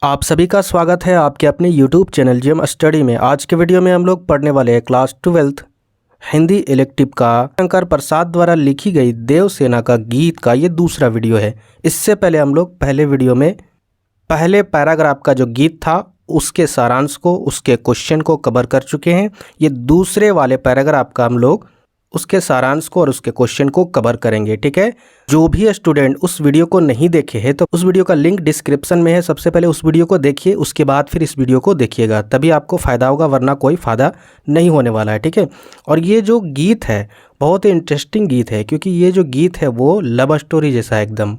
आप सभी का स्वागत है आपके अपने YouTube चैनल जेम स्टडी में। आज के वीडियो में हम लोग पढ़ने वाले हैं क्लास 12th हिंदी इलेक्टिव का शंकर प्रसाद द्वारा लिखी गई देवसेना का गीत का ये दूसरा वीडियो है। इससे पहले हम लोग पहले वीडियो में पहले पैराग्राफ का जो गीत था उसके सारांश को, उसके क्वेश्चन को कवर कर चुके हैं। ये दूसरे वाले पैराग्राफ का हम लोग उसके सारांश को और उसके क्वेश्चन को कवर करेंगे। ठीक है, जो भी स्टूडेंट उस वीडियो को नहीं देखे हैं तो उस वीडियो का लिंक डिस्क्रिप्शन में है। सबसे पहले उस वीडियो को देखिए, उसके बाद फिर इस वीडियो को देखिएगा, तभी आपको फ़ायदा होगा, वरना कोई फ़ायदा नहीं होने वाला है। ठीक है, और ये जो गीत है बहुत ही इंटरेस्टिंग गीत है, क्योंकि ये जो गीत है वो लव स्टोरी जैसा है एकदम।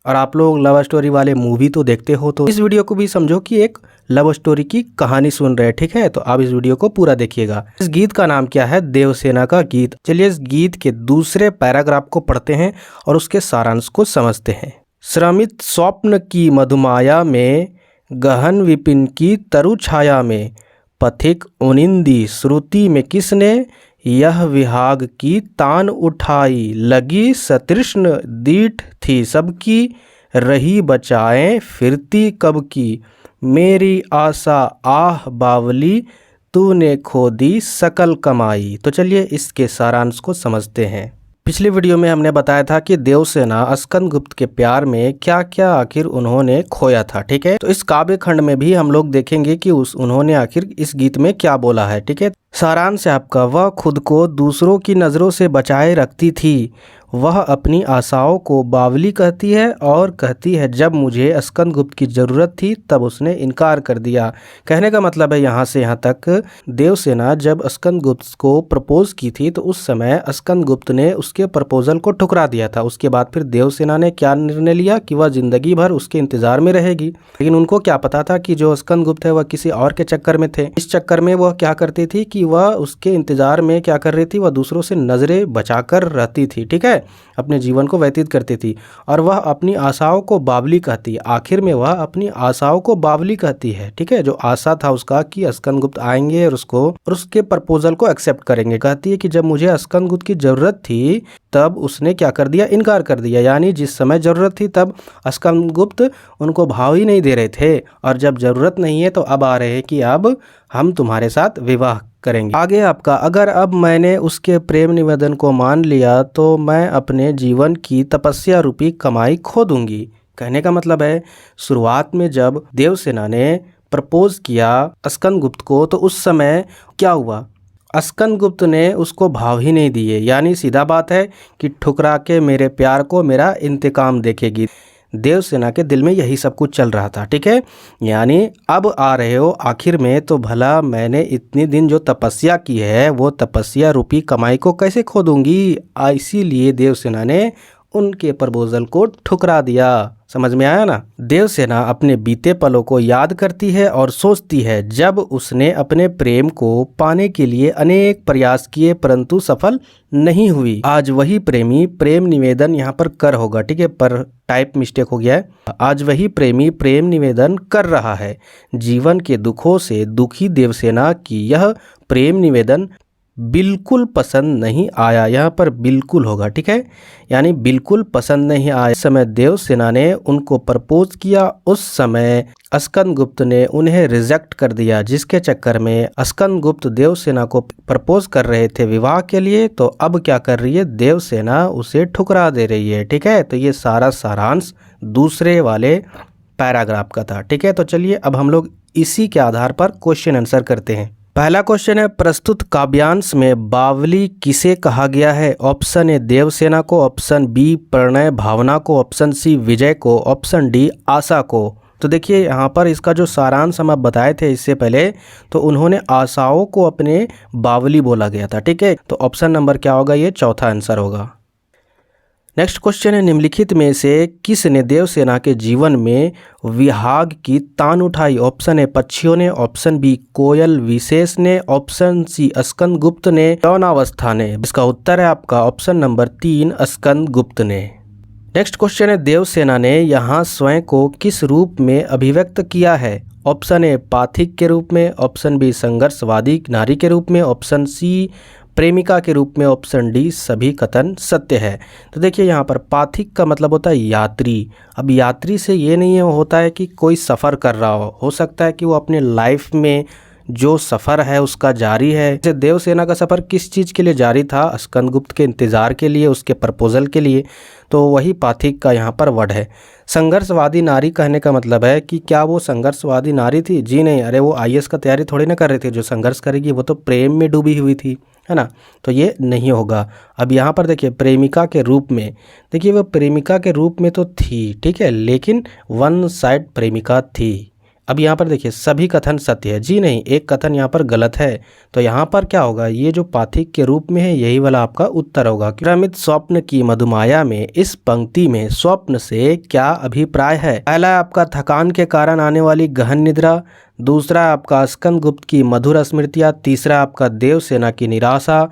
और आप लोग लव स्टोरी वाले मूवी तो देखते हो, तो इस वीडियो को भी समझो कि एक लव स्टोरी की कहानी सुन रहे हैं। ठीक है, तो आप इस वीडियो को पूरा देखिएगा। इस गीत का नाम क्या है? देवसेना का गीत। चलिए इस गीत के दूसरे पैराग्राफ को पढ़ते हैं और उसके सारांश को समझते हैं। श्रमित स्वप्न की मधुमाया में, गहन विपिन की तरु छाया में, पथिक उनिंदी श्रुति में किसने यह विहाग की तान उठाई। लगी सतृष्ण दीठ थी सबकी, रही बचाएं फिरती कब की। मेरी आशा आह बावली, तूने खो दी सकल कमाई। तो चलिए इसके सारांश को समझते हैं। पिछले वीडियो में हमने बताया था कि देवसेना स्कंदगुप्त के प्यार में क्या क्या आखिर उन्होंने खोया था। ठीक है, तो इस काव्य खंड में भी हम लोग देखेंगे कि उन्होंने आखिर इस गीत में क्या बोला है। ठीक है, सारांश है आपका। वह खुद को दूसरों की नज़रों से बचाए रखती थी, वह अपनी आशाओं को बावली कहती है और कहती है जब मुझे स्कंदगुप्त की ज़रूरत थी तब उसने इनकार कर दिया। कहने का मतलब है यहाँ से यहाँ तक देवसेना जब स्कंदगुप्त को प्रपोज की थी तो उस समय स्कंदगुप्त ने उसके प्रपोजल को ठुकरा दिया था। उसके बाद फिर देवसेना ने क्या निर्णय लिया कि वह ज़िंदगी भर उसके इंतज़ार में रहेगी। लेकिन उनको क्या पता था कि जो स्कंदगुप्त है वह किसी और के चक्कर में थे। इस चक्कर में वह क्या करती थी कि वह उसके इंतज़ार में क्या कर रही थी, वह दूसरों से नज़रें बचाकर रहती थी। ठीक है, अपने जीवन को व्यतीत करती थी और वह अपनी आशाओं को बावली कहती है। आखिर में वह अपनी आशाओं को बावली कहती है। ठीक है, जो आशा था उसका कि स्कंदगुप्त आएंगे और उसके प्रपोजल को एक्सेप्ट करेंगे। कहती है कि जब मुझे स्कंदगुप्त की जरूरत थी तब उसने क्या कर दिया, इनकार कर दिया। यानी जिस समय जरूरत थी तब स्कंदगुप्त उनको भाव ही नहीं दे रहे थे, और जब जरूरत नहीं है तो अब आ रहे हैं कि अब हम तुम्हारे साथ विवाह करेंगे। आगे आपका, अगर अब मैंने उसके प्रेम निवेदन को मान लिया तो मैं अपने जीवन की तपस्या रूपी कमाई खो दूंगी। कहने का मतलब है शुरुआत में जब देवसेना ने प्रपोज किया स्कंदगुप्त को तो उस समय क्या हुआ, स्कंदगुप्त ने उसको भाव ही नहीं दिए। यानी सीधा बात है कि ठुकरा के मेरे प्यार को मेरा इंतकाम देखेगी। देवसेना के दिल में यही सब कुछ चल रहा था। ठीक है, यानी अब आ रहे हो आखिर में, तो भला मैंने इतने दिन जो तपस्या की है वो तपस्या रूपी कमाई को कैसे खो दूंगी। इसीलिए देवसेना ने उनके प्रपोजल को ठुकरा दिया। समझ में आया ना? देवसेना अपने बीते पलों को याद करती है और सोचती है जब उसने अपने प्रेम को पाने के लिए अनेक प्रयास किए परंतु सफल नहीं हुई। आज वही प्रेमी प्रेम निवेदन, यहाँ पर कर होगा, ठीक है, पर टाइप मिस्टेक हो गया है। आज वही प्रेमी प्रेम निवेदन कर रहा है। जीवन के दुखों से दुखी देवसेना की यह प्रेम निवेदन बिल्कुल पसंद नहीं आया। यहाँ पर बिल्कुल होगा, ठीक है, यानी बिल्कुल पसंद नहीं आया। इस समय देवसेना ने उनको प्रपोज किया, उस समय स्कंदगुप्त ने उन्हें रिजेक्ट कर दिया, जिसके चक्कर में स्कंदगुप्त देवसेना को प्रपोज कर रहे थे विवाह के लिए, तो अब क्या कर रही है, देवसेना उसे ठुकरा दे रही है। ठीक है, तो ये सारा सारांश दूसरे वाले पैराग्राफ का था। ठीक है, तो चलिए अब हम लोग इसी के आधार पर क्वेश्चन आंसर करते हैं। पहला क्वेश्चन है, प्रस्तुत काव्यांश में बावली किसे कहा गया है? ऑप्शन ए देवसेना को, ऑप्शन बी प्रणय भावना को, ऑप्शन सी विजय को, ऑप्शन डी आशा को। तो देखिए यहाँ पर इसका जो सारांश हम आप बताए थे इससे पहले, तो उन्होंने आशाओं को अपने बावली बोला गया था। ठीक है, तो ऑप्शन नंबर क्या होगा, ये चौथा आंसर होगा। नेक्स्ट क्वेश्चन है, निम्नलिखित में से किसने देवसेना के जीवन में विहाग की तान उठाई? ऑप्शन ए पक्षियों ने, ऑप्शन बी कोयल विशेष ने, ऑप्शन सी स्कंदगुप्त ने, यौनावस्था ने। इसका उत्तर है आपका ऑप्शन नंबर 3 स्कंदगुप्त ने। नेक्स्ट क्वेश्चन है, देवसेना ने यहाँ स्वयं को किस रूप में अभिव्यक्त किया है? ऑप्शन ए पाथिक के रूप में, ऑप्शन बी संघर्षवादी नारी के रूप में, ऑप्शन सी प्रेमिका के रूप में ऑप्शन डी सभी कथन सत्य है। तो देखिए यहाँ पर पाथिक का मतलब होता है यात्री। अब यात्री से ये नहीं होता है कि कोई सफ़र कर रहा हो सकता है कि वो अपने लाइफ में जो सफ़र है उसका जारी है। जैसे देवसेना का सफ़र किस चीज़ के लिए जारी था, स्कंदगुप्त के इंतज़ार के लिए, उसके प्रपोजल के लिए, तो वही पाथिक का यहाँ पर वर्ड है। संघर्षवादी नारी कहने का मतलब है कि क्या वो संघर्षवादी नारी थी? जी नहीं, अरे वो आईएएस का तैयारी थोड़ी ना कर रही थी। जो संघर्ष करेगी वो तो प्रेम में डूबी हुई थी, है ना, तो ये नहीं होगा। अब यहाँ पर देखिए प्रेमिका के रूप में, देखिए वो प्रेमिका के रूप में तो थी, ठीक है, लेकिन वन साइड प्रेमिका थी। अब यहाँ पर देखिए सभी कथन सत्य है। जी नहीं, एक कथन यहाँ पर गलत है। तो यहाँ पर क्या होगा, ये जो पाथिक के रूप में है यही वाला आपका उत्तर होगा। भ्रमित स्वप्न की मधुमाया में इस पंक्ति में स्वप्न से क्या अभिप्राय है? पहला आपका थकान के कारण आने वाली गहन निद्रा, दूसरा आपका स्कंदगुप्त की मधुर स्मृतियाँ, तीसरा आपका देवसेना की निराशा,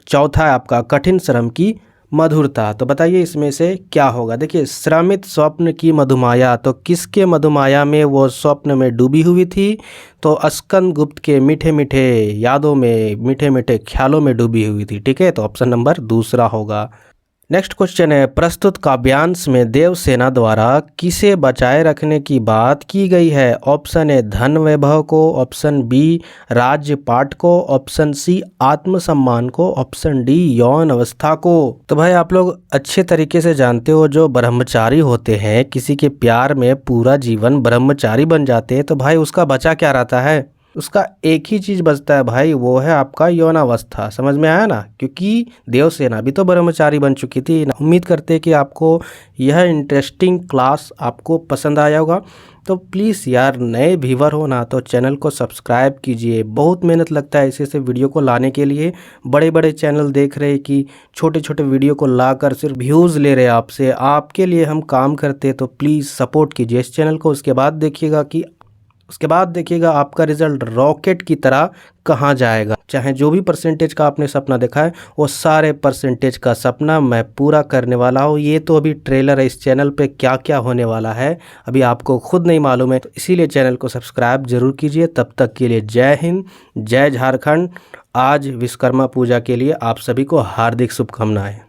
चौथा आपका कठिन श्रम की मधुरता। तो बताइए इसमें से क्या होगा। देखिए श्रमित स्वप्न की मधुमाया, तो किसके मधुमाया में वो स्वप्न में डूबी हुई थी? तो स्कंदगुप्त के मीठे मीठे यादों में, मीठे मीठे ख्यालों में डूबी हुई थी, ठीक है, तो ऑप्शन नंबर दूसरा होगा। नेक्स्ट क्वेश्चन है, प्रस्तुत काव्यांश में देवसेना द्वारा किसे बचाए रखने की बात की गई है? ऑप्शन ए धन वैभव को, ऑप्शन बी राज्य पाट को, ऑप्शन सी आत्मसम्मान को, ऑप्शन डी यौन अवस्था को। तो भाई आप लोग अच्छे तरीके से जानते हो, जो ब्रह्मचारी होते हैं किसी के प्यार में पूरा जीवन ब्रह्मचारी बन जाते हैं, तो भाई उसका बचा क्या रहता है? उसका एक ही चीज़ बचता है भाई, वो है आपका यौनावस्था। समझ में आया ना, क्योंकि देवसेना भी तो ब्रह्मचारी बन चुकी थी। उम्मीद करते हैं कि आपको यह इंटरेस्टिंग क्लास आपको पसंद आया होगा। तो प्लीज़ यार, नए व्यूवर हो ना तो चैनल को सब्सक्राइब कीजिए। बहुत मेहनत लगता है ऐसे वीडियो को लाने के लिए। बड़े बड़े चैनल देख रहे हैं कि छोटे छोटे वीडियो को लाकर सिर्फ व्यूज़ ले रहे हैं आपसे। आपके लिए हम काम करते हैं, तो प्लीज़ सपोर्ट कीजिए इस चैनल को। उसके बाद देखिएगा आपका रिजल्ट रॉकेट की तरह कहाँ जाएगा। चाहे जो भी परसेंटेज का आपने सपना देखा है, वो सारे परसेंटेज का सपना मैं पूरा करने वाला हूँ। ये तो अभी ट्रेलर है, इस चैनल पे क्या क्या होने वाला है अभी आपको खुद नहीं मालूम है, तो इसीलिए चैनल को सब्सक्राइब जरूर कीजिए। तब तक के लिए जय हिंद, जय झारखंड। आज विश्वकर्मा पूजा के लिए आप सभी को हार्दिक शुभकामनाएं।